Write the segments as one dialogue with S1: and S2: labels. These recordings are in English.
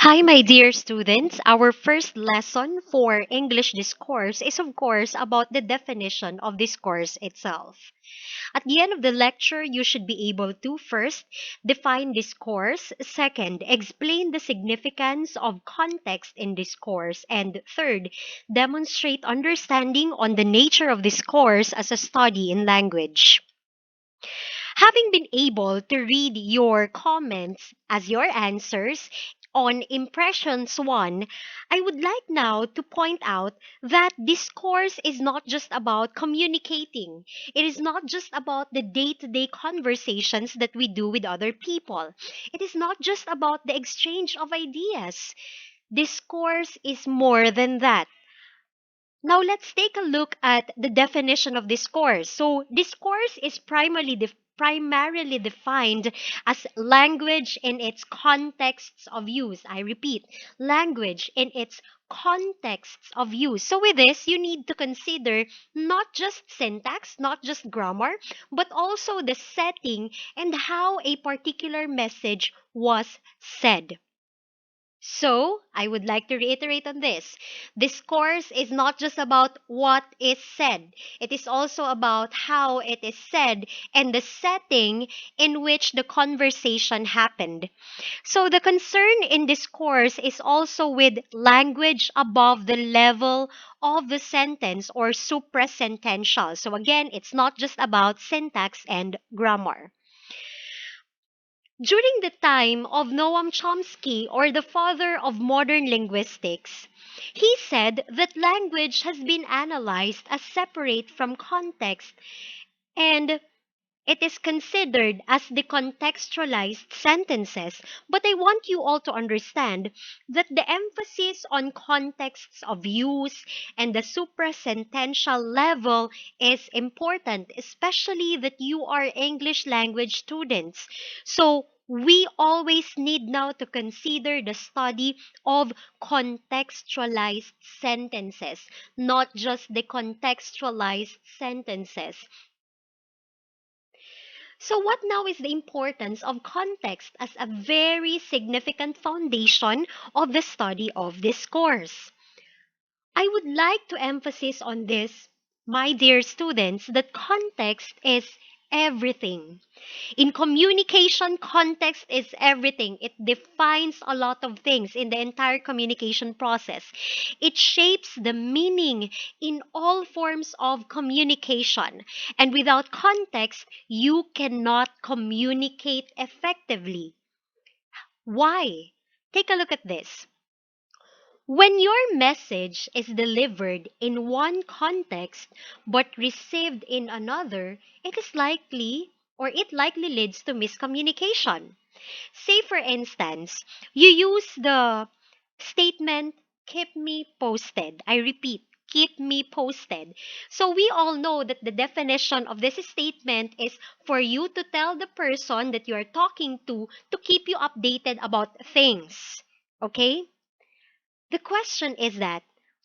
S1: Hi, my dear students. Our first lesson for English discourse is, of course, about the definition of discourse itself. At the end of the lecture, you should be able to first define discourse, second, explain the significance of context in discourse, and third, demonstrate understanding on the nature of discourse as a study in language. Having been able to read your comments as your answers on Impressions 1, I would like now to point out that discourse is not just about communicating. It is not just about the day to day conversations that we do with other people. It is not just about the exchange of ideas. Discourse is more than that. Now let's take a look at the definition of discourse. So discourse is primarily defined as language in its contexts of use. I repeat, language in its contexts of use. So with this, you need to consider not just syntax, not just grammar, but also the setting and how a particular message was said. So, I would like to reiterate on this. Discourse is not just about what is said, it is also about how it is said and the setting in which the conversation happened. So, the concern in discourse is also with language above the level of the sentence or suprasentential. So, again, it's not just about syntax and grammar. During the time of Noam Chomsky, or the father of modern linguistics, he said that language has been analyzed as separate from context and it is considered as the contextualized sentences. But I want you all to understand that the emphasis on contexts of use and the suprasentential level is important, especially that you are English language students. So we always need now to consider the study of contextualized sentences, not just the contextualized sentences. So, what now is the importance of context as a very significant foundation of the study of discourse? I would like to emphasize on this, my dear students, that context is everything. In communication, context is everything. It defines a lot of things in the entire communication process. It shapes the meaning in all forms of communication. And without context, you cannot communicate effectively. Why? Take a look at this. When your message is delivered in one context but received in another, it likely leads to miscommunication. Say, for instance, you use the statement, keep me posted. I repeat, keep me posted. So we all know that the definition of this statement is for you to tell the person that you are talking to keep you updated about things. Okay? The question is that,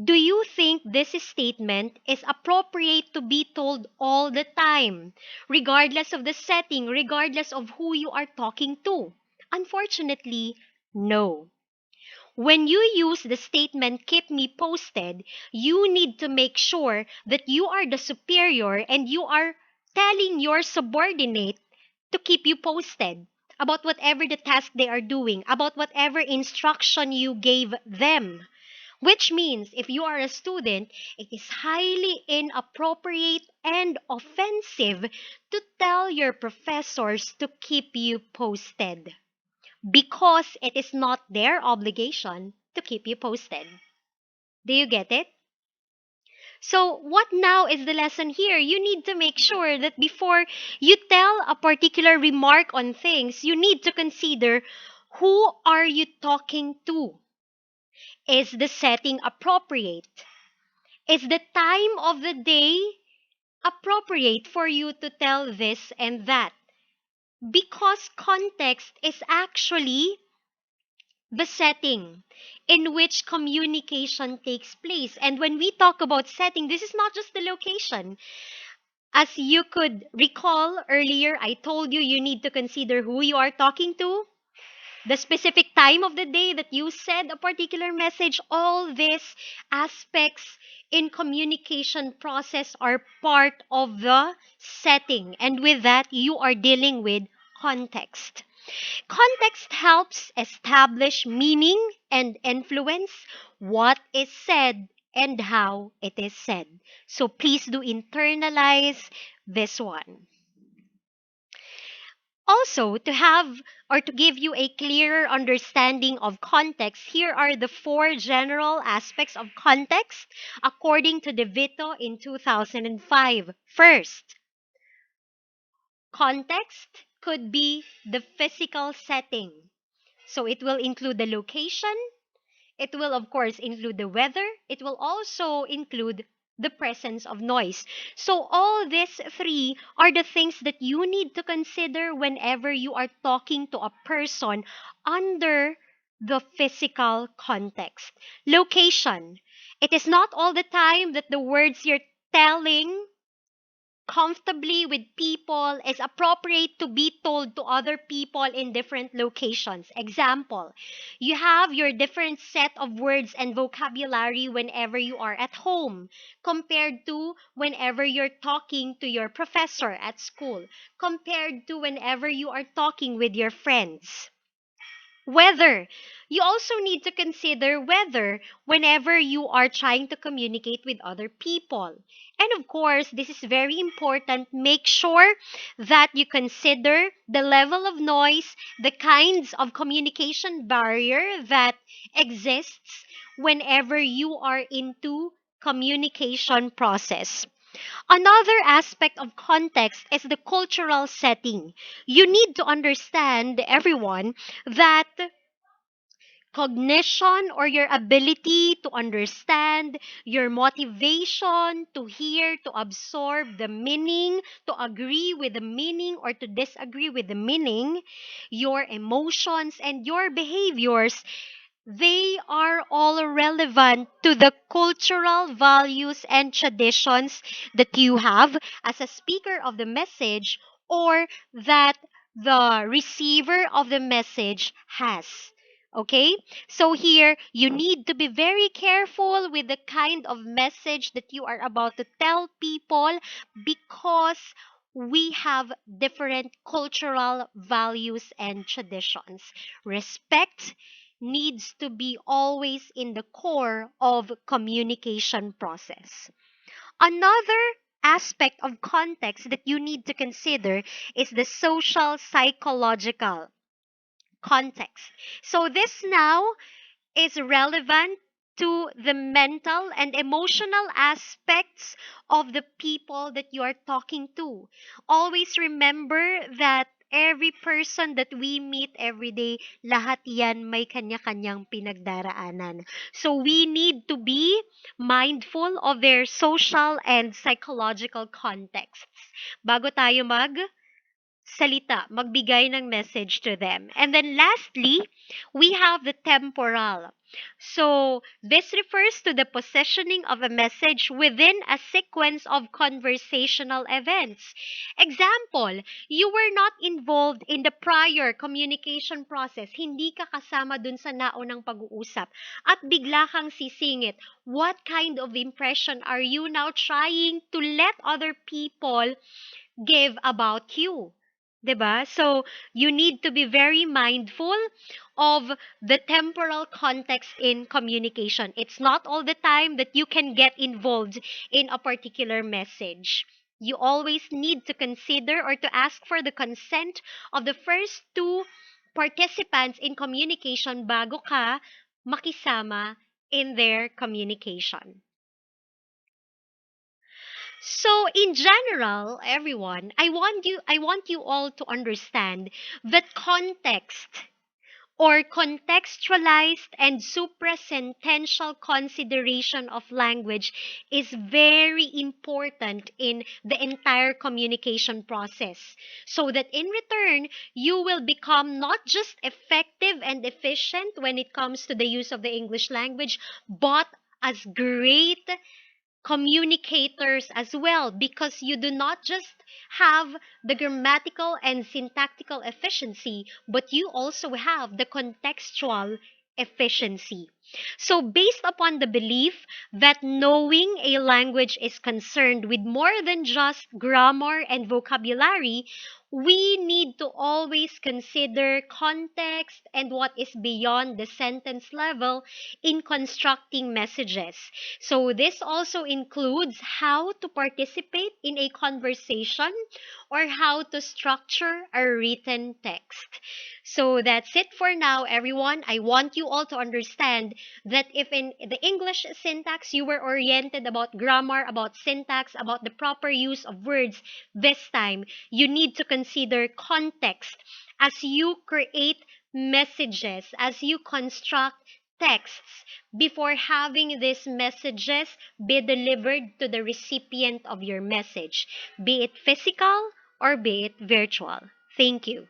S1: do you think this statement is appropriate to be told all the time, regardless of the setting, regardless of who you are talking to? Unfortunately, no. When you use the statement keep me posted, you need to make sure that you are the superior and you are telling your subordinate to keep you posted about whatever the task they are doing, about whatever instruction you gave them. Which means if you are a student, it is highly inappropriate and offensive to tell your professors to keep you posted because it is not their obligation to keep you posted. Do you get it? So, what now is the lesson here? You need to make sure that before you tell a particular remark on things, you need to consider who are you talking to? Is the setting appropriate? Is the time of the day appropriate for you to tell this and that? Because context is actually the setting in which communication takes place. And when we talk about setting, this is not just the location. As you could recall earlier, I told you you need to consider who you are talking to. the specific time of the day that you said a particular message, all these aspects in communication process are part of the setting. And with that, you are dealing with context. Context helps establish meaning and influence what is said and how it is said. So please do internalize this one. Also, to have or to give you a clearer understanding of context, here are the four general aspects of context according to De Vito in 2005. First, context could be the physical setting. So it will include the location, it will, of course, include the weather. It will also include the presence of noise. So, all these three are the things that you need to consider whenever you are talking to a person under the physical context. Location. It is not all the time that the words you're telling comfortably with people is appropriate to be told to other people in different locations. Example, you have your different set of words and vocabulary whenever you are at home compared to whenever you're talking to your professor at school, compared to whenever you are talking with your friends. Weather. You also need to consider weather whenever you are trying to communicate with other people. And of course, this is very important. Make sure that you consider the level of noise, the kinds of communication barrier that exists whenever you are into communication process. Another aspect of context is the cultural setting. You need to understand, everyone, that cognition or your ability to understand, your motivation to hear, to absorb the meaning, to agree with the meaning or to disagree with the meaning, your emotions and your behaviors, they are all relevant to the cultural values and traditions that you have as a speaker of the message or that the receiver of the message has. Okay? So here, you need to be very careful with the kind of message that you are about to tell people because we have different cultural values and traditions. Respect needs to be always in the core of communication process. Another aspect of context that you need to consider is the social psychological context. So this now is relevant to the mental and emotional aspects of the people that you are talking to. Always remember that every person that we meet every day, lahat yan may kanya-kanyang pinagdaraanan. So we need to be mindful of their social and psychological contexts bago tayo salita, magbigay ng message to them. And then lastly, we have the temporal. So, this refers to the positioning of a message within a sequence of conversational events. Example, you were not involved in the prior communication process. Hindi ka kasama dun sa naunang pag-uusap. At bigla kang sisingit. What kind of impression are you now trying to let other people give about you? 'Di ba? So, you need to be very mindful of the temporal context in communication. It's not all the time that you can get involved in a particular message. You always need to consider or to ask for the consent of the first two participants in communication bago ka makisama in their communication. So in general, everyone, I want you all to understand that context or contextualized and suprasentential consideration of language is very important in the entire communication process. So that in return, you will become not just effective and efficient when it comes to the use of the English language, but as great communicators as well, because you do not just have the grammatical and syntactical efficiency, but you also have the contextual efficiency. So, based upon the belief that knowing a language is concerned with more than just grammar and vocabulary, we need to always consider context and what is beyond the sentence level in constructing messages. So, this also includes how to participate in a conversation or how to structure a written text. So, that's it for now, everyone. I want you all to understand that if in the English syntax you were oriented about grammar, about syntax, about the proper use of words, this time you need to consider context as you create messages, as you construct texts before having these messages be delivered to the recipient of your message, be it physical or be it virtual. Thank you.